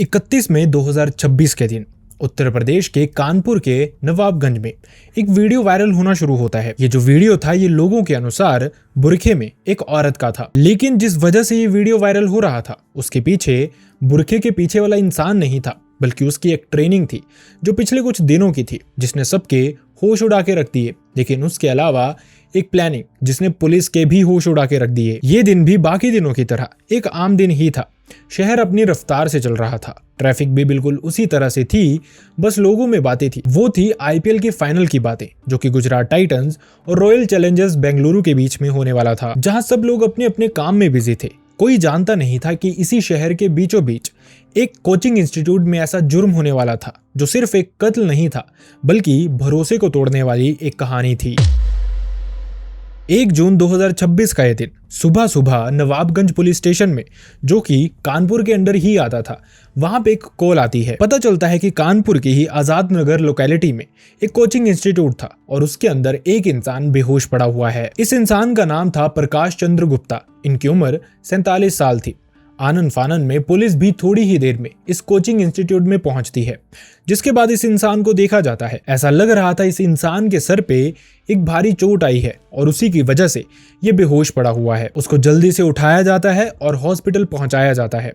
31 मई 2026 के दिन उत्तर प्रदेश के कानपुर के नवाबगंज में एक वीडियो वायरल होना शुरू होता है। ये जो वीडियो था ये लोगों के अनुसार बुरखे में एक औरत का था, लेकिन जिस वजह से ये वीडियो वायरल हो रहा था उसके पीछे बुरखे के पीछे वाला इंसान नहीं था, बल्कि उसकी एक ट्रेनिंग थी जो पिछले कुछ दिनों की थी, जिसने सबके होश उड़ा के रख दिए। लेकिन उसके अलावा एक प्लानिंग जिसने पुलिस के भी होश उड़ा के रख दिए। ये दिन भी बाकी दिनों की तरह एक आम दिन ही था। शहर अपनी रफ्तार से चल रहा था, ट्रैफिक भी बिल्कुल उसी तरह से थी, बस लोगों में बातें थी। वो थी आईपीएल के फाइनल की बातें, जो कि गुजरात टाइटंस और रॉयल चैलेंजर्स बेंगलुरु के बीच में होने वाला था, जहां सब लोग अपने अपने काम में बिजी थे। कोई जानता नहीं था कि इसी शहर के बीचों बीच एक कोचिंग इंस्टीट्यूट में ऐसा जुर्म होने वाला था, जो सिर्फ एक कत्ल नहीं था, बल्कि भरोसे को तोड़ने वाली एक कहानी थी। 1 जून 2026 का यह दिन सुबह सुबह नवाबगंज पुलिस स्टेशन में, जो कि कानपुर के अंडर ही आता था, वहां पे एक कॉल आती है। पता चलता है कि कानपुर की ही आजाद नगर लोकेलिटी में एक कोचिंग इंस्टीट्यूट था और उसके अंदर एक इंसान बेहोश पड़ा हुआ है। इस इंसान का नाम था प्रकाश चंद्र गुप्ता। इनकी उम्र 47 साल थी। आनन फानन में पुलिस भी थोड़ी ही देर में इस कोचिंग इंस्टीट्यूट में पहुंचती है, जिसके बाद इस इंसान को देखा जाता है। ऐसा लग रहा था इस इंसान के सर पे एक भारी चोट आई है और उसी की वजह से ये बेहोश पड़ा हुआ है। उसको जल्दी से उठाया जाता है और हॉस्पिटल पहुंचाया जाता है,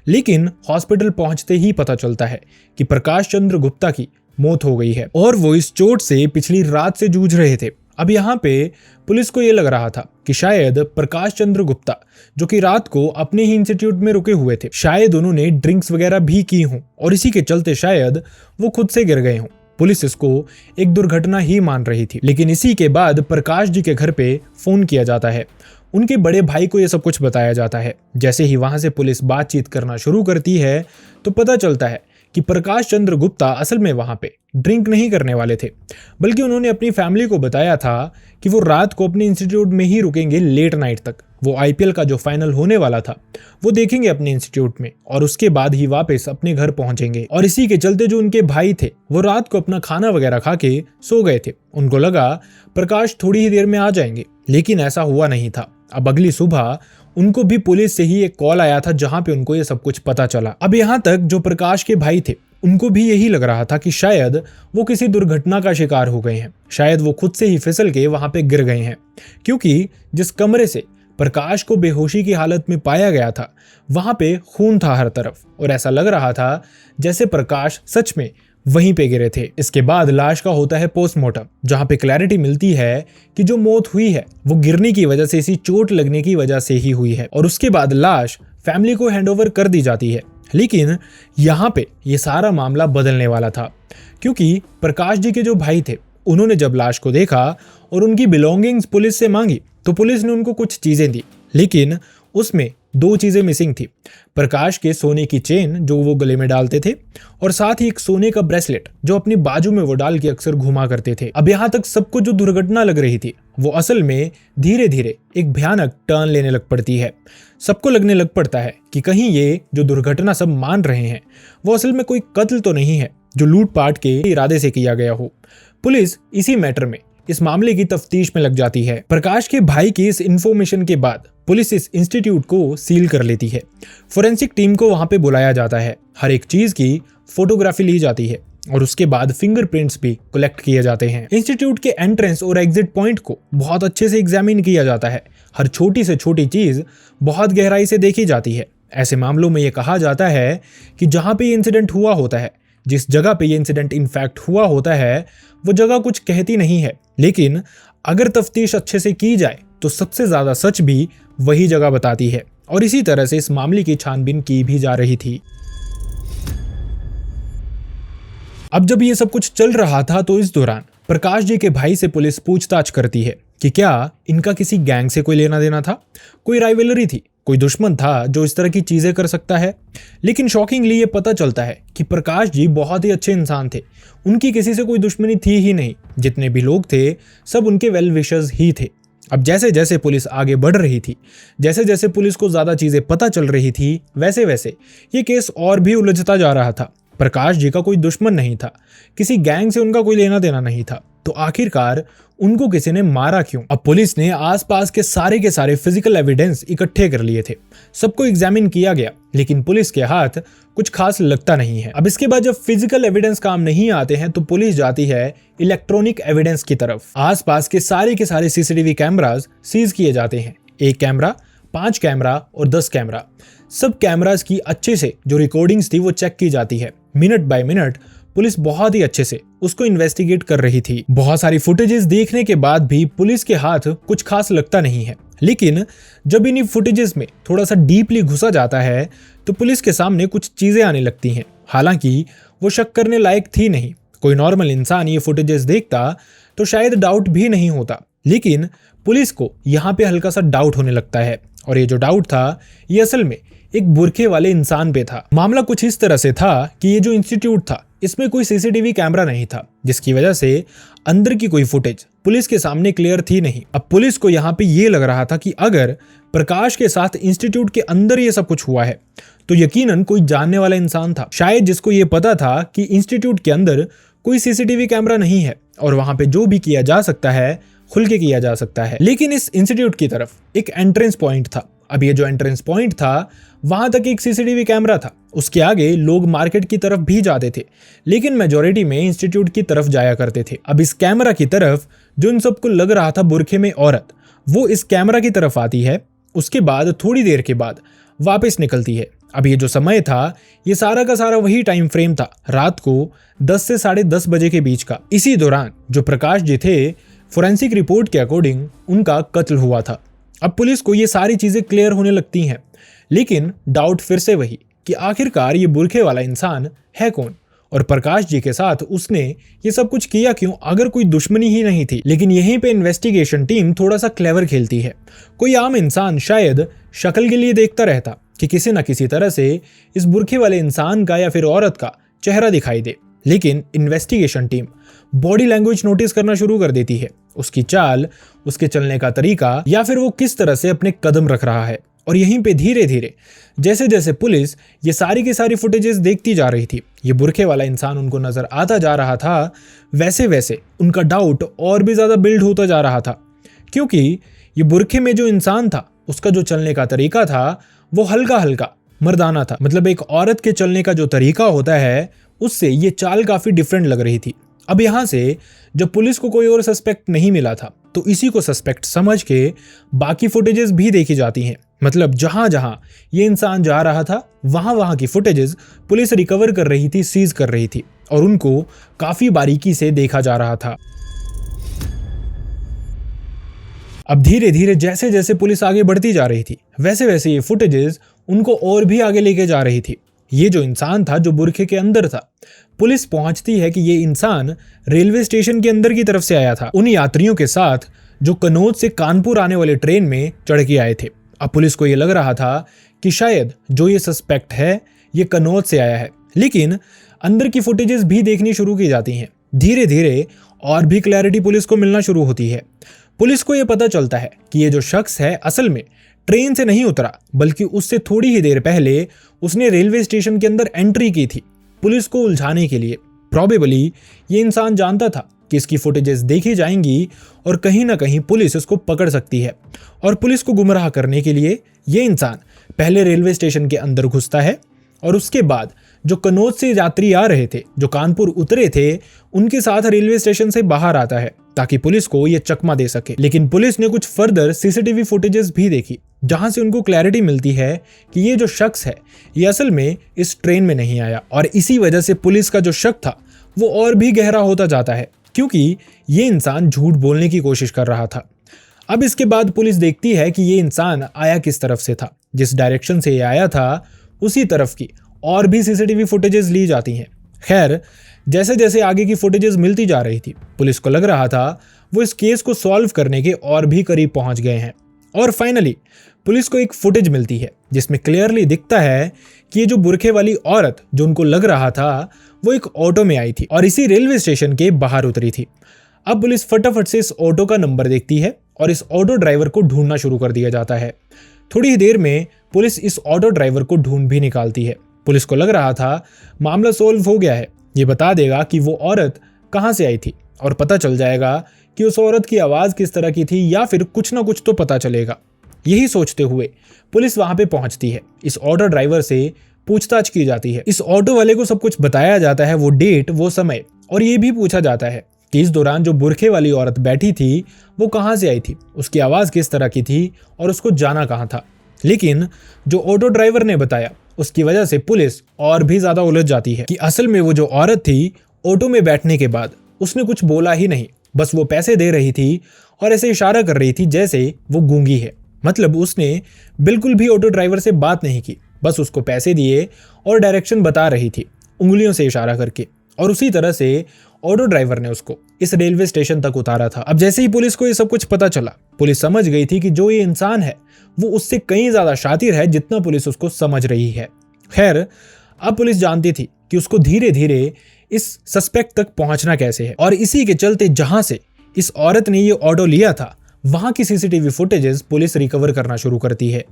लेकिन हॉस्पिटल पहुंचते ही पता चलता है कि प्रकाश चंद्र गुप्ता की मौत हो गई है और वो इस चोट से पिछली रात से जूझ रहे थे। अब यहाँ पे पुलिस को ये लग रहा था कि शायद प्रकाश चंद्र गुप्ता, जो कि रात को अपने ही इंस्टीट्यूट में रुके हुए थे, शायद उन्होंने ड्रिंक्स वगैरह भी की हों और इसी के चलते शायद वो खुद से गिर गए हों। पुलिस इसको एक दुर्घटना ही मान रही थी। लेकिन इसी के बाद प्रकाश जी के घर पे फोन किया जाता है। उनके बड़े भाई को यह सब कुछ बताया जाता है। जैसे ही वहां से पुलिस बातचीत करना शुरू करती है तो पता चलता है कि प्रकाश चंद्र गुप्ता असल में वहां पे ड्रिंक नहीं करने वाले थे, बल्कि उन्होंने अपनी फैमिली को बताया था कि वो रात को अपने इंस्टीट्यूट में ही रुकेंगे लेट नाइट तक। वो आईपीएल का जो फाइनल होने वाला था वो देखेंगे अपने इंस्टीट्यूट में और उसके बाद ही वापस अपने घर पहुंचेंगे। और इसी के चलते जो उनके भाई थे वो रात को अपना खाना वगैरह खा के सो गए थे। उनको लगा प्रकाश थोड़ी ही देर में आ जाएंगे, लेकिन ऐसा हुआ नहीं था। अब अगली सुबह उनको भी पुलिस से ही एक कॉल आया था, जहां पे उनको ये सब कुछ पता चला। अब यहाँ तक जो प्रकाश के भाई थे उनको भी यही लग रहा था कि शायद वो किसी दुर्घटना का शिकार हो गए हैं, शायद वो खुद से ही फिसल के वहां पे गिर गए हैं, क्योंकि जिस कमरे से प्रकाश को बेहोशी की हालत में पाया गया था वहां पे खून था हर तरफ और ऐसा लग रहा था जैसे प्रकाश सच में वहीं पे गिरे थे। इसके बाद लाश का होता है पोस्टमार्टम, जहां पे क्लैरिटी मिलती है कि जो मौत हुई है वो गिरने की वजह से, इसी चोट लगने की वजह से ही हुई है। और उसके बाद लाश फैमिली को हैंडओवर कर दी जाती है। लेकिन यहाँ पे ये सारा मामला बदलने वाला था, क्योंकि प्रकाश जी के जो भाई थे उन्होंने जब लाश को देखा और उनकी बिलोंगिंग्स पुलिस से मांगी तो पुलिस ने उनको कुछ चीजें दी, लेकिन उसमें 2 चीजें मिसिंग थी। प्रकाश के सोने की चेन जो वो गले में डालते थे और साथ ही एक सोने का ब्रेसलेट जो अपनी बाजू में वो डाल के अक्सर घुमा करते थे। अब यहाँ तक सबको जो दुर्घटना लग रही थी वो असल में धीरे धीरे एक भयानक टर्न लेने लग पड़ती है। सबको लगने लग पड़ता है कि कहीं ये जो दुर्घटना सब मान रहे हैं वो असल में कोई कत्ल तो नहीं है जो लूटपाट के इरादे से किया गया हो। पुलिस इसी मैटर में इस मामले की तफ्तीश में लग जाती है। प्रकाश के भाई की इस इंफॉर्मेशन के बाद पुलिस इस इंस्टीट्यूट को सील कर लेती है। फोरेंसिक टीम को वहां पे बुलाया जाता है, हर एक चीज की फोटोग्राफी ली जाती है और उसके बाद फिंगरप्रिंट्स भी कलेक्ट किए जाते हैं। इंस्टीट्यूट के एंट्रेंस और एग्जिट पॉइंट को बहुत अच्छे से एग्जामिन किया जाता है। हर छोटी से छोटी चीज बहुत गहराई से देखी जाती है। ऐसे मामलों में यह कहा जाता है कि जहां पे ये इंसिडेंट हुआ होता है, जिस जगह पे ये इंसिडेंट इनफैक्ट हुआ होता है, वो जगह कुछ कहती नहीं है, लेकिन अगर तफ्तीश अच्छे से की जाए तो सबसे ज्यादा सच भी वही जगह बताती है। और इसी तरह से इस मामले की छानबीन की भी जा रही थी। अब जब ये सब कुछ चल रहा था तो इस दौरान प्रकाश जी के भाई से पुलिस पूछताछ करती है कि क्या इनका किसी गैंग से कोई लेना देना था, कोई राइवलरी थी, कोई दुश्मन था जो इस तरह की चीजें कर सकता है। लेकिन शॉकिंगली ये पता चलता है कि प्रकाश जी बहुत ही अच्छे इंसान थे, उनकी किसी से कोई दुश्मनी थी ही नहीं। जितने भी लोग थे सब उनके वेल विशर्स ही थे। अब जैसे जैसे पुलिस आगे बढ़ रही थी, जैसे जैसे पुलिस को ज्यादा चीजें पता चल रही थी, वैसे वैसे ये केस और भी उलझता जा रहा था। प्रकाश जी का कोई दुश्मन नहीं था, किसी गैंग से उनका कोई लेना देना नहीं था, तो आखिरकार उनको किसी ने मारा क्यों? अब पुलिस ने आसपास के सारे फिजिकल एविडेंस इकट्ठे कर लिए थे, सबको एग्जामिन किया गया लेकिन पुलिस के हाथ कुछ खास लगता नहीं है। अब इसके बाद जब फिजिकल एविडेंस काम नहीं आते हैं तो पुलिस जाती है इलेक्ट्रॉनिक एविडेंस की तरफ। आसपास के सारे सीसीटीवी कैमरास सीज किए जाते हैं। 1 कैमरा, 5 कैमरा और 10 कैमरा, सब कैमरास की अच्छे से जो रिकॉर्डिंग्स थी वो चेक की जाती है। मिनट बाय मिनट पुलिस बहुत ही अच्छे से उसको इन्वेस्टिगेट कर रही थी। बहुत सारी फुटेजेस देखने के बाद भी पुलिस के हाथ कुछ खास लगता नहीं है। लेकिन जब इन्हीं फुटेजेस में थोड़ा सा डीपली घुसा जाता है तो पुलिस के सामने कुछ चीजें आने लगती हैं। हालांकि वो शक करने लायक थी नहीं। कोई नॉर्मल इंसान ये फुटेजेस देखता तो शायद डाउट भी नहीं होता, लेकिन पुलिस को यहाँ पे हल्का सा डाउट होने लगता है। और ये जो डाउट था ये असल में एक बुरखे वाले इंसान पे था। मामला कुछ इस तरह से था कि ये जो इंस्टीट्यूट था इसमें कोई सीसीटीवी कैमरा नहीं था, जिसकी वजह से अंदर की कोई फुटेज पुलिस के सामने क्लियर थी नहीं। अब पुलिस को यहाँ पे ये लग रहा था कि अगर प्रकाश के साथ इंस्टीट्यूट के अंदर ये सब कुछ हुआ है तो यकीनन कोई जानने वाला इंसान था, शायद जिसको ये पता था कि इंस्टीट्यूट के अंदर कोई सीसीटीवी कैमरा नहीं है और वहां पे जो भी किया जा सकता है खुल के किया जा सकता है। लेकिन इस इंस्टीट्यूट की तरफ एक एंट्रेंस पॉइंट था। अब ये जो एंट्रेंस पॉइंट था वहां तक एक सीसीटीवी कैमरा था। उसके आगे लोग मार्केट की तरफ भी जाते थे, लेकिन मेजॉरिटी में इंस्टीट्यूट की तरफ जाया करते थे। अब इस कैमरा की तरफ जो इन सबको लग रहा था बुरखे में औरत, वो इस कैमरा की तरफ आती है। उसके बाद थोड़ी देर के बाद वापस निकलती है। अब ये जो समय था ये सारा का सारा वही टाइम फ्रेम था, रात को 10 से 10:30 बजे के बीच का। इसी दौरान जो प्रकाश जी थे, फोरेंसिक रिपोर्ट के अकॉर्डिंग उनका कत्ल हुआ था। अब पुलिस को ये सारी चीजें क्लियर होने लगती हैं, लेकिन डाउट फिर से वही कि आखिरकार ये बुरखे वाला इंसान है कौन और प्रकाश जी के साथ उसने ये सब कुछ किया क्यों, अगर कोई दुश्मनी ही नहीं थी। लेकिन यहीं पे इन्वेस्टिगेशन टीम थोड़ा सा क्लेवर खेलती है। कोई आम इंसान शायद शक्ल के लिए देखता रहता कि किसी न किसी तरह से इस बुरखे वाले इंसान का या फिर औरत का चेहरा दिखाई दे, लेकिन investigation team body language notice करना शुरू कर देती है, उसकी चाल, उसके चलने का तरीका या फिर वो किस तरह से अपने कदम रख रहा है। और यहीं पे धीरे धीरे जैसे जैसे पुलिस ये सारी की सारी फुटेजेस देखती जा रही थी, ये बुरखे वाला इंसान उनको नजर आता जा रहा था, वैसे वैसे उनका डाउट और भी ज्यादा बिल्ड होता जा रहा था। क्योंकि ये बुरखे में जो इंसान था उसका जो चलने का तरीका था वो हल्का हल्का मर्दाना था। मतलब एक औरत के चलने का जो तरीका होता है उससे ये चाल काफी डिफरेंट लग रही थी। अब यहाँ से जब पुलिस को कोई और सस्पेक्ट नहीं मिला था तो इसी को सस्पेक्ट समझ के बाकी फुटेजेस भी देखी जाती हैं। मतलब जहां जहां ये इंसान जा रहा था वहां वहां की फुटेजेस पुलिस रिकवर कर रही थी, सीज कर रही थी और उनको काफी बारीकी से देखा जा रहा था। अब धीरे धीरे जैसे जैसे पुलिस आगे बढ़ती जा रही थी वैसे वैसे ये फुटेजेस उनको और भी आगे लेके जा रही थी। ये जो इंसान था जो बुरखे के अंदर था, पुलिस पहुंचती है कि ये इंसान रेलवे स्टेशन के अंदर की तरफ से आया था, उन यात्रियों के साथ जो कनौज से कानपुर आने वाले ट्रेन में चढ़ के आए थे। अब पुलिस को ये लग रहा था कि शायद जो ये सस्पेक्ट है ये कनौज से आया है, लेकिन अंदर की फुटेजेस भी देखनी शुरू की जाती हैं। धीरे धीरे और भी क्लैरिटी पुलिस को मिलना शुरू होती है। पुलिस को यह पता चलता है कि ये जो शख्स है असल में ट्रेन से नहीं उतरा, बल्कि उससे थोड़ी ही देर पहले उसने रेलवे स्टेशन के अंदर एंट्री की थी पुलिस को उलझाने के लिए। प्रॉबेबली ये इंसान जानता था कि इसकी फुटेजेस देखी जाएंगी और कहीं ना कहीं पुलिस इसको पकड़ सकती है, और पुलिस को गुमराह करने के लिए ये इंसान पहले रेलवे स्टेशन के अंदर घुसता है और उसके बाद जो कनौज से यात्री आ रहे थे, जो कानपुर उतरे थे, उनके साथ रेलवे स्टेशन से बाहर आता है ताकि पुलिस को ये चकमा दे सके। लेकिन पुलिस ने कुछ फर्दर सीसीटीवी फुटेजेस भी देखी जहां से उनको क्लैरिटी मिलती है कि ये जो शख्स है ये असल में इस ट्रेन में नहीं आया, और इसी वजह से पुलिस का जो शक था वो और भी गहरा होता जाता है क्योंकि ये इंसान झूठ बोलने की कोशिश कर रहा था। अब इसके बाद पुलिस देखती है कि ये इंसान आया किस तरफ से था, जिस डायरेक्शन से ये आया था उसी तरफ की और भी सीसीटीवी फुटेजेस ली जाती हैं। खैर, जैसे जैसे आगे की फुटेजेस मिलती जा रही थी पुलिस को लग रहा था वो इस केस को सॉल्व करने के और भी करीब पहुंच गए हैं। और फाइनली पुलिस को एक फुटेज मिलती है जिसमें क्लियरली दिखता है कि ये जो बुरखे वाली औरत जो उनको लग रहा था वो एक ऑटो में आई थी और इसी रेलवे स्टेशन के बाहर उतरी थी। अब पुलिस फटाफट से इस ऑटो का नंबर देखती है और इस ऑटो ड्राइवर को ढूंढना शुरू कर दिया जाता है। थोड़ी ही देर में पुलिस इस ऑटो ड्राइवर को ढूंढ भी निकालती है। पुलिस को लग रहा था मामला सोल्व हो गया है, ये बता देगा कि वो औरत कहां से आई थी और पता चल जाएगा कि उस औरत की आवाज किस तरह की थी या फिर कुछ ना कुछ तो पता चलेगा। यही सोचते हुए पुलिस वहां पे पहुंचती है। इस ऑटो ड्राइवर से पूछताछ की जाती है। इस ऑटो वाले को सब कुछ बताया जाता है, वो डेट, वो समय, और ये भी पूछा जाता है कि इस दौरान जो बुरखे वाली औरत बैठी थी वो कहां से आई थी, उसकी आवाज किस तरह की थी और उसको जाना कहां था। लेकिन जो ऑटो ड्राइवर ने बताया उसकी वजह से पुलिस और भी ज्यादा उलझ जाती है कि असल में वो जो औरत थी ऑटो में बैठने के बाद उसने कुछ बोला ही नहीं, बस वो पैसे दे रही थी और ऐसे इशारा कर रही थी जैसे वो गूंगी है। मतलब उसने बिल्कुल भी ऑटो ड्राइवर से बात नहीं की, बस उसको पैसे दिए और डायरेक्शन बता रही थी उंगलियों से इशारा करके, और उसी तरह से ऑटो ड्राइवर ने उसको इस रेलवे स्टेशन तक उतारा था। अब जैसे ही पुलिस को ये सब कुछ पता चला, पुलिस समझ गई थी कि जो ये इंसान है वो उससे कहीं ज्यादा शातिर है जितना पुलिस उसको समझ रही है। खैर, अब पुलिस जानती थी कि उसको धीरे धीरे इस सस्पेक्ट तक पहुंचना कैसे है, और इसी के चलते जहां से इस औरत ने ये ऑटो लिया था वहां की सीसीटीवी फुटेजेस पुलिस रिकवर करना शुरू करती है।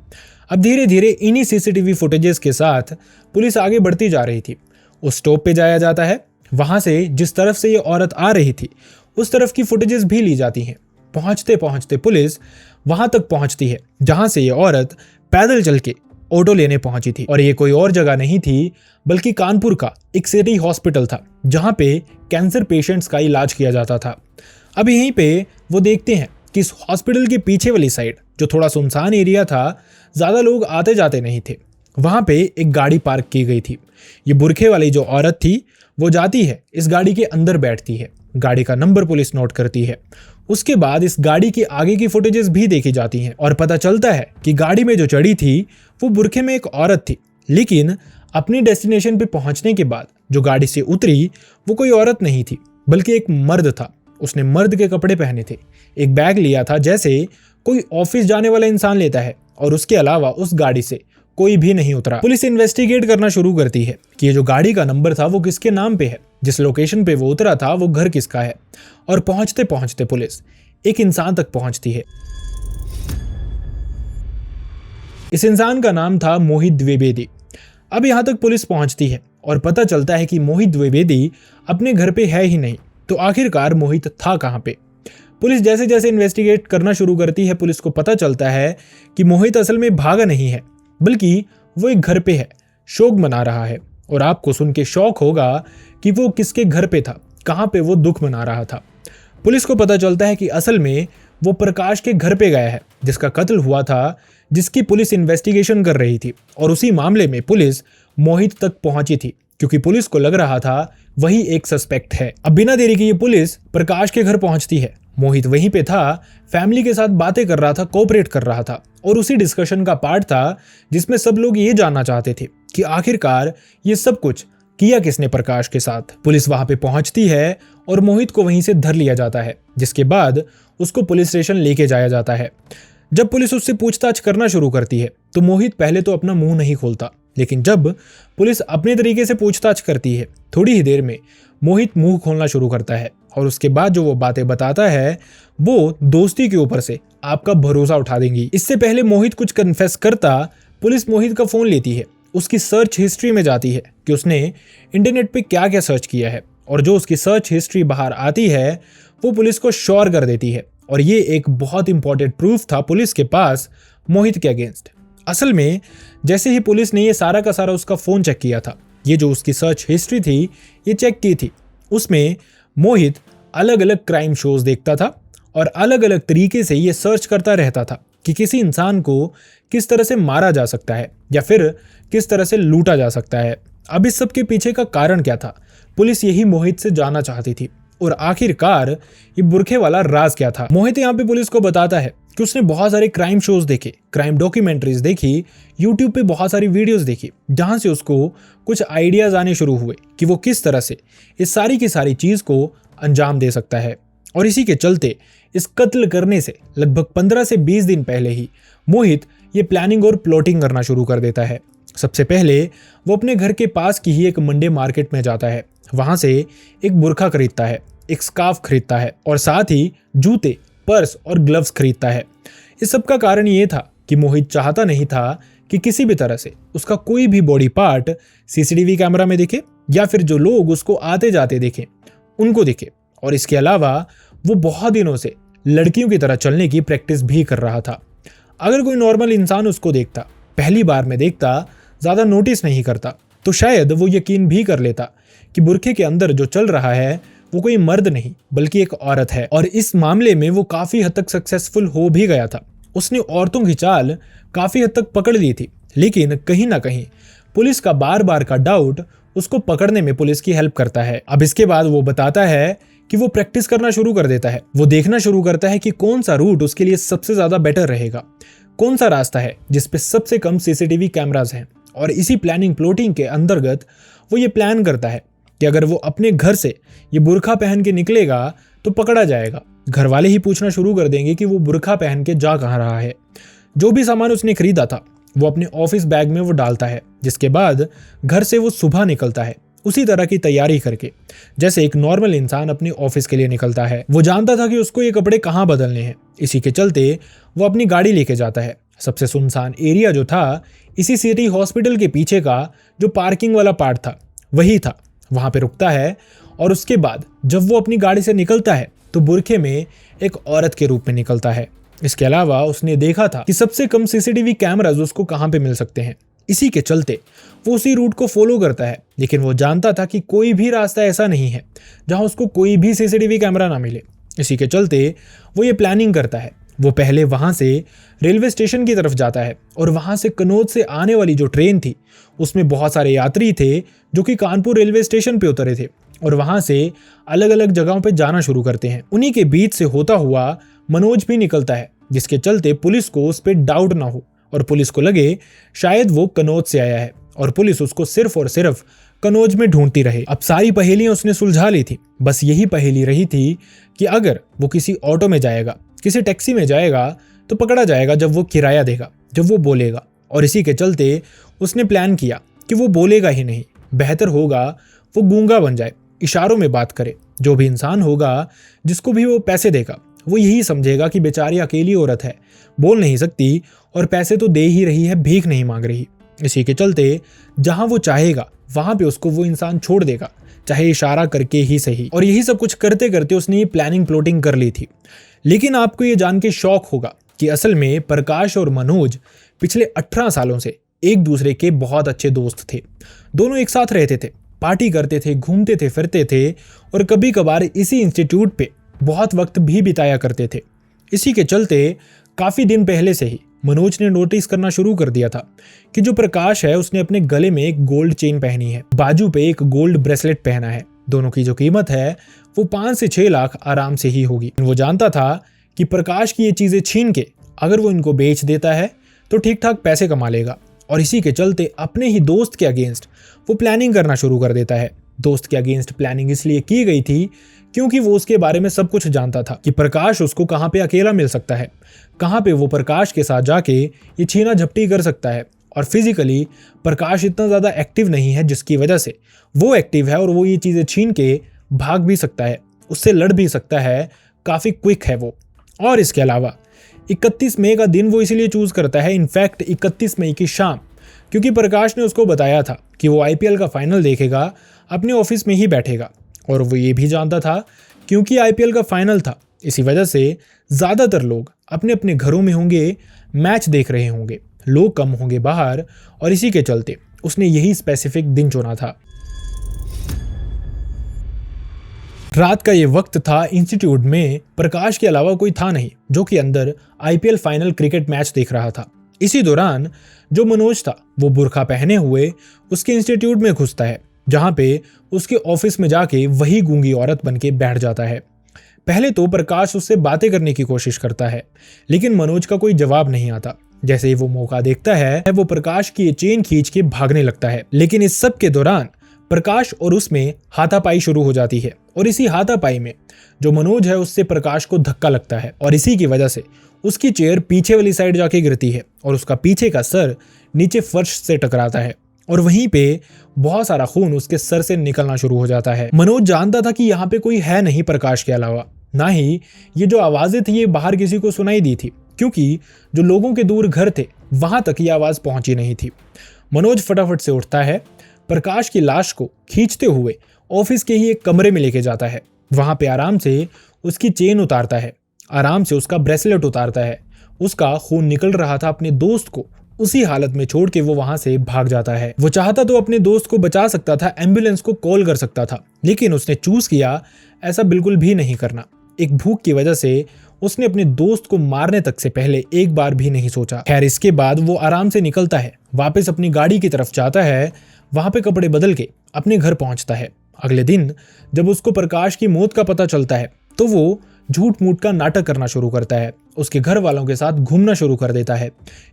अब धीरे धीरे इन्हीं सीसीटीवी फुटेजेस के साथ पुलिस आगे बढ़ती जा रही थी। उस स्टॉप पे जाया जाता है, वहां से जिस तरफ से ये औरत आ रही थी उस तरफ की फुटेजेस भी ली जाती हैं। पहुंचते पहुंचते पुलिस वहां तक पहुंचती है जहां से ये औरत पैदल चल के ऑटो लेने पहुंची थी, और ये कोई और जगह नहीं थी बल्कि कानपुर का एक सिटी हॉस्पिटल था जहां पे कैंसर पेशेंट्स का इलाज किया जाता था। अब यहीं पे वो देखते हैं कि इस हॉस्पिटल के पीछे वाली साइड जो थोड़ा सुनसान एरिया था, ज्यादा लोग आते जाते नहीं थे, वहां पे एक गाड़ी पार्क की गई थी। ये बुरखे वाली जो औरत थी वो जाती है इस गाड़ी के अंदर बैठती है, गाड़ी का नंबर पुलिस नोट करती है। उसके बाद इस गाड़ी की आगे की फुटेजेस भी देखी जाती हैं और पता चलता है कि गाड़ी में जो चढ़ी थी वो बुरखे में एक औरत थी, लेकिन अपनी डेस्टिनेशन पे पहुंचने के बाद जो गाड़ी से उतरी वो कोई औरत नहीं थी बल्कि एक मर्द था। उसने मर्द के कपड़े पहने थे, एक बैग लिया था जैसे कोई ऑफिस जाने वाला इंसान लेता है, और उसके अलावा उस गाड़ी से कोई भी नहीं उतरा। पुलिस इन्वेस्टिगेट करना शुरू करती है कि ये जो गाड़ी का नंबर था वो किसके नाम पे है, जिस लोकेशन पे वो उतरा था वो घर किसका है, और पहुंचते पहुंचते पुलिस एक इंसान तक पहुंचती है। इस इंसान का नाम था मोहित द्विवेदी। अब यहां तक पुलिस पहुंचती है और पता चलता है कि मोहित द्विवेदी अपने घर पे है ही नहीं, तो आखिरकार मोहित था कहां पे। पुलिस जैसे जैसे इन्वेस्टिगेट करना शुरू करती है, पुलिस को पता चलता है कि मोहित असल में भागा नहीं है बल्कि वो एक घर पे है, शोक मना रहा है। और आपको सुन के शौक होगा कि वो किसके घर पे था, कहां पे वो दुख मना रहा था। पुलिस को पता चलता है कि असल में वो प्रकाश के घर पे गया है जिसका कत्ल हुआ था, जिसकी पुलिस इन्वेस्टिगेशन कर रही थी, और उसी मामले में पुलिस मोहित तक पहुंची थी क्योंकि पुलिस को लग रहा था वही एक सस्पेक्ट है। अब बिना देरी के ये पुलिस प्रकाश के घर पहुंचती है। मोहित वहीं पे था, फैमिली के साथ बातें कर रहा था, कोऑपरेट कर रहा था, और उसी डिस्कशन का पार्ट था जिसमें सब लोग ये जानना चाहते थे कि आखिरकार ये सब कुछ किया किसने प्रकाश के साथ। पुलिस वहां पे पहुंचती है और मोहित को वहीं से धर लिया जाता है, जिसके बाद उसको पुलिस स्टेशन लेके जाया जाता है। जब पुलिस उससे पूछताछ करना शुरू करती है तो मोहित पहले तो अपना मुंह नहीं खोलता, लेकिन जब पुलिस अपने तरीके से पूछताछ करती है थोड़ी ही देर में मोहित मुंह खोलना शुरू करता है, और उसके बाद जो वो बातें बताता है वो दोस्ती के ऊपर से आपका भरोसा उठा देंगी। इससे पहले मोहित कुछ कन्फेस करता, पुलिस मोहित का फोन लेती है, उसकी सर्च हिस्ट्री में जाती है कि उसने इंटरनेट पे क्या क्या सर्च किया है, और जो उसकी सर्च हिस्ट्री बाहर आती है वो पुलिस को श्योर कर देती है। और ये एक बहुत इंपॉर्टेंट प्रूफ था पुलिस के पास मोहित के अगेंस्ट। असल में जैसे ही पुलिस ने ये सारा का सारा उसका फोन चेक किया था, ये जो उसकी सर्च हिस्ट्री थी ये चेक की थी, उसमें मोहित अलग अलग क्राइम शोज देखता था और अलग अलग तरीके से ये सर्च करता रहता था कि किसी इंसान को किस तरह से मारा जा सकता है या फिर किस तरह से लूटा जा सकता है। अब इस सब के पीछे का कारण क्या था, पुलिस यही मोहित से जानना चाहती थी, और आखिरकार ये बुरखे वाला राज क्या था। मोहित यहाँ पे पुलिस को बताता है कि उसने बहुत सारे क्राइम शोज देखे, क्राइम डॉक्यूमेंट्रीज देखी, यूट्यूब पे बहुत सारी वीडियोस देखी, जहां से उसको कुछ आइडियाज आने शुरू हुए कि वो किस तरह से इस सारी की सारी चीज को अंजाम दे सकता है। और इसी के चलते इस कत्ल करने से लगभग 15 से 20 दिन पहले ही मोहित ये प्लानिंग और प्लॉटिंग करना शुरू कर देता है। सबसे पहले वो अपने घर के पास की ही एक मंडे मार्केट में जाता है, वहां से एक बुरखा खरीदता है, एक स्कार्फ खरीदता है और साथ ही जूते, पर्स और ग्लव्स खरीदता है। इस सब का कारण ये था कि मोहित चाहता नहीं था कि किसी भी तरह से उसका कोई भी बॉडी पार्ट सीसीटीवी कैमरा में दिखे या फिर जो लोग उसको आते जाते देखें उनको दिखे। और इसके अलावा वो बहुत दिनों से लड़कियों की तरह चलने की प्रैक्टिस भी कर रहा था। अगर कोई नॉर्मल इंसान उसको देखता, पहली बार में देखता, ज्यादा नोटिस नहीं करता, तो शायद वो यकीन भी कर लेता कि बुरखे के अंदर जो चल रहा है वो कोई मर्द नहीं बल्कि एक औरत है। और इस मामले में वो काफी हद तक सक्सेसफुल हो भी गया था। उसने औरतों की चाल काफी हद तक पकड़ ली थी, लेकिन कहीं ना कहीं पुलिस का बार बार का डाउट उसको पकड़ने में पुलिस की हेल्प करता है। अब इसके बाद वो बताता है कि वो प्रैक्टिस करना शुरू कर देता है। वो देखना शुरू करता है कि कौन सा रूट उसके लिए सबसे ज्यादा बेटर रहेगा, कौन सा रास्ता है जिसपे सबसे कम सीसीटीवी कैमरास हैं। और इसी प्लानिंग प्लॉटिंग के अंतर्गत वो ये प्लान करता है कि अगर वो अपने घर से ये बुरखा पहन के निकलेगा तो पकड़ा जाएगा। घर वाले ही पूछना शुरू कर देंगे कि वो बुरखा पहन के जा कहाँ रहा है। जो भी सामान उसने खरीदा था वो अपने ऑफिस बैग में वो डालता है, जिसके बाद घर से वो सुबह निकलता है उसी तरह की तैयारी करके जैसे एक नॉर्मल इंसान अपने ऑफिस के लिए निकलता है। वो जानता था कि उसको ये कपड़े कहाँ बदलने हैं, इसी के चलते वो अपनी गाड़ी लेके जाता है। सबसे सुनसान एरिया जो था इसी सिटी हॉस्पिटल के पीछे का जो पार्किंग वाला पार्ट था वही था। वहां पे रुकता है और उसके बाद जब वो अपनी गाड़ी से निकलता है तो बुरखे में एक औरत के रूप में निकलता है। इसके अलावा उसने देखा था कि सबसे कम सीसीटीवी कैमराज उसको कहां पे मिल सकते हैं, इसी के चलते वो उसी रूट को फॉलो करता है। लेकिन वो जानता था कि कोई भी रास्ता ऐसा नहीं है जहां उसको कोई भी सीसीटीवी कैमरा ना मिले। इसी के चलते वो ये प्लानिंग करता है। वो पहले वहां से रेलवे स्टेशन की तरफ जाता है और वहां से कनौज से आने वाली जो ट्रेन थी उसमें बहुत सारे यात्री थे जो कि कानपुर रेलवे स्टेशन पे उतरे थे और वहां से अलग अलग जगहों पे जाना शुरू करते हैं। उन्हीं के बीच से होता हुआ मनोज भी निकलता है, जिसके चलते पुलिस को उस पर डाउट ना हो और पुलिस को लगे शायद वो कनौज से आया है और पुलिस उसको सिर्फ और सिर्फ कनौज में ढूंढती रहे। अब सारी पहेलियां उसने सुलझा ली थी, बस यही पहेली रही थी कि अगर वो किसी ऑटो में जाएगा, किसी टैक्सी में जाएगा तो पकड़ा जाएगा जब वो किराया देगा, जब वो बोलेगा। और इसी के चलते उसने प्लान किया कि वो बोलेगा ही नहीं, बेहतर होगा वो गूंगा बन जाए, इशारों में बात करे। जो भी इंसान होगा जिसको भी वो पैसे देगा वो यही समझेगा कि बेचारी अकेली औरत है, बोल नहीं सकती और पैसे तो दे ही रही है, भीख नहीं मांग रही। इसी के चलते जहां वो चाहेगा वहां पे उसको वो इंसान छोड़ देगा, चाहे इशारा करके ही सही। और यही सब कुछ करते करते उसने ये प्लानिंग प्लॉटिंग कर ली थी। लेकिन आपको ये जान के शौक होगा कि असल में प्रकाश और मनोज पिछले 18 सालों से एक दूसरे के बहुत अच्छे दोस्त थे। दोनों एक साथ रहते थे, पार्टी करते थे, घूमते थे, फिरते थे और कभी कभार इसी इंस्टीट्यूट पे बहुत वक्त भी बिताया करते थे। इसी के चलते काफी दिन पहले से ही मनोज ने नोटिस करना शुरू कर दिया था कि जो प्रकाश है उसने अपने गले में एक गोल्ड चेन पहनी है, बाजू पे एक गोल्ड ब्रेसलेट पहना है। दोनों की जो कीमत है वो 5 से 6 लाख आराम से ही होगी। वो जानता था कि प्रकाश की ये चीजें छीन के अगर वो इनको बेच देता है तो ठीक ठाक पैसे कमा लेगा। और इसी के चलते अपने ही दोस्त के अगेंस्ट वो प्लानिंग करना शुरू कर देता है। दोस्त के अगेंस्ट प्लानिंग इसलिए की गई थी क्योंकि वो उसके बारे में सब कुछ जानता था कि प्रकाश उसको कहाँ पे अकेला मिल सकता है, कहाँ पे वो प्रकाश के साथ जाके ये छीना झपटी कर सकता है। और फिजिकली प्रकाश इतना ज़्यादा एक्टिव नहीं है जिसकी वजह से वो एक्टिव है और वो ये चीज़ें छीन के भाग भी सकता है, उससे लड़ भी सकता है, काफ़ी क्विक है वो। और इसके अलावा 31 मई का दिन वो इसीलिए चूज़ करता है, इनफैक्ट 31 मई की शाम, क्योंकि प्रकाश ने उसको बताया था कि वो IPL का फाइनल देखेगा, अपने ऑफिस में ही बैठेगा। और वो ये भी जानता था क्योंकि IPL का फाइनल था, इसी वजह से ज़्यादातर लोग अपने अपने घरों में होंगे, मैच देख रहे होंगे, लोग कम होंगे बाहर, और इसी के चलते उसने यही स्पेसिफिक दिन चुना था। रात का ये वक्त था। इंस्टीट्यूट में प्रकाश के अलावा कोई था नहीं जो कि अंदर IPL फाइनल क्रिकेट मैच देख रहा था। इसी दौरान जो मनोज था वो बुर्खा पहने हुए उसके इंस्टीट्यूट में घुसता है, जहां पे उसके ऑफिस में जाके वही गूंगी औरत बन के बैठ जाता है। पहले तो प्रकाश उससे बातें करने की कोशिश करता है, लेकिन मनोज का कोई जवाब नहीं आता। जैसे ही वो मौका देखता है वो प्रकाश की चेन खींच के भागने लगता है। लेकिन इस सब के दौरान प्रकाश और उसमें हाथापाई शुरू हो जाती है और इसी हाथापाई में जो मनोज है उससे प्रकाश को धक्का लगता है और इसी की वजह से उसकी चेयर पीछे वाली साइड जाके गिरती है और उसका पीछे का सर नीचे फर्श से टकराता है और वहीं पे बहुत सारा खून उसके सर से निकलना शुरू हो जाता है। मनोज जानता था कि यहाँ पे कोई है नहीं प्रकाश के अलावा, ना ही ये जो आवाजें थी ये बाहर किसी को सुनाई दी थी, क्योंकि जो लोगों के दूर घर थे वहां तक ये आवाज पहुंची नहीं थी। मनोज फटाफट से उठता है, प्रकाश की लाश को खींचते हुए ऑफिस के ही एक कमरे में लेके जाता है। वहां पे आराम से उसकी चेन उतारता है, आराम से उसका ब्रेसलेट उतारता है, उसका खून निकल रहा था, अपने दोस्त को उसी हालत में छोड़ के वो वहां से भाग जाता है। वो चाहता तो अपने दोस्त को बचा सकता था, एम्बुलेंस को कॉल कर सकता था, लेकिन उसने चूज किया ऐसा बिल्कुल भी नहीं करना। एक भूख की वजह से उसने अपने दोस्त को मारने तक से पहले एक बार भी नहीं सोचा। खैर, इसके बाद वो आराम से निकलता है, वापस अपनी गाड़ी की तरफ जाता है, वहां पे कपड़े बदल के अपने घर पहुंचता है। अगले दिन जब उसको प्रकाश की मौत का पता चलता है तो वो झूठ मूठ का नाटक करना शुरू करता है, उसके घर वालों के साथ घूमना शुरू कर देता है,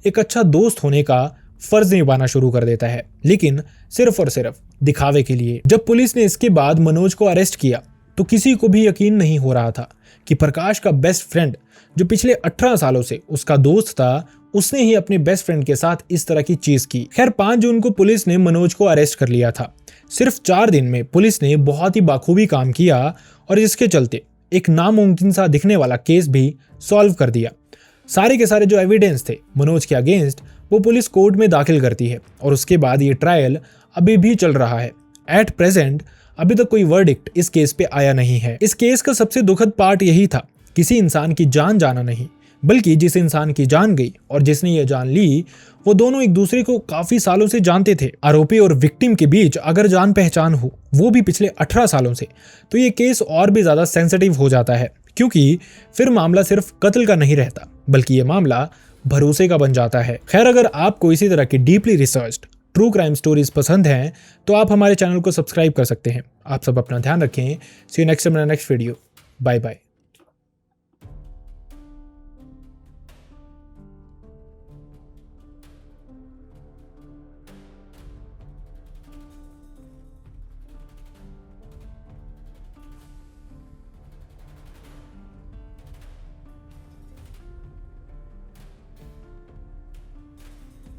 एक अच्छा दोस्त होने का फर्ज निभाना शुरू कर देता है, लेकिन सिर्फ और सिर्फ दिखावे के लिए। जब पुलिस ने इसके बाद मनोज को अरेस्ट किया तो किसी को भी यकीन नहीं हो रहा था कि प्रकाश का बेस्ट फ्रेंड, जो पिछले 18 सालों से उसका दोस्त था, उसने ही अपने बेस्ट फ्रेंड के साथ इस तरह की चीज की। खैर, 5 जून को पुलिस ने मनोज को अरेस्ट कर लिया था। सिर्फ 4 दिन में पुलिस ने बहुत ही बाखूबी काम किया और इसके चलते एक नामुमकिन सा दिखने वाला केस भी सॉल्व कर दिया। सारे के सारे जो एविडेंस थे मनोज के अगेंस्ट, वो पुलिस कोर्ट में दाखिल करती है और उसके बाद ये ट्रायल अभी भी चल रहा है। एट प्रेजेंट अभी तक कोई वर्डिक्ट इस केस पे आया नहीं है। इस केस का सबसे दुखद पार्ट यही था, किसी इंसान की जान जाना नहीं, बल्कि जिस इंसान की जान गई और जिसने ये जान ली, वो दोनों एक दूसरे को काफी सालों से जानते थे। आरोपी और विक्टिम के बीच अगर जान पहचान हो, वो भी पिछले 18 सालों से, तो ये केस और भी ज्यादा सेंसिटिव हो जाता है, क्योंकि फिर मामला सिर्फ कत्ल का नहीं रहता, बल्कि ये मामला भरोसे का बन जाता है। खैर, अगर आपको इसी तरह की deeply researched true crime stories पसंद हैं तो आप हमारे चैनल को सब्सक्राइब कर सकते हैं। आप सब अपना ध्यान रखें। See you next video. Bye bye.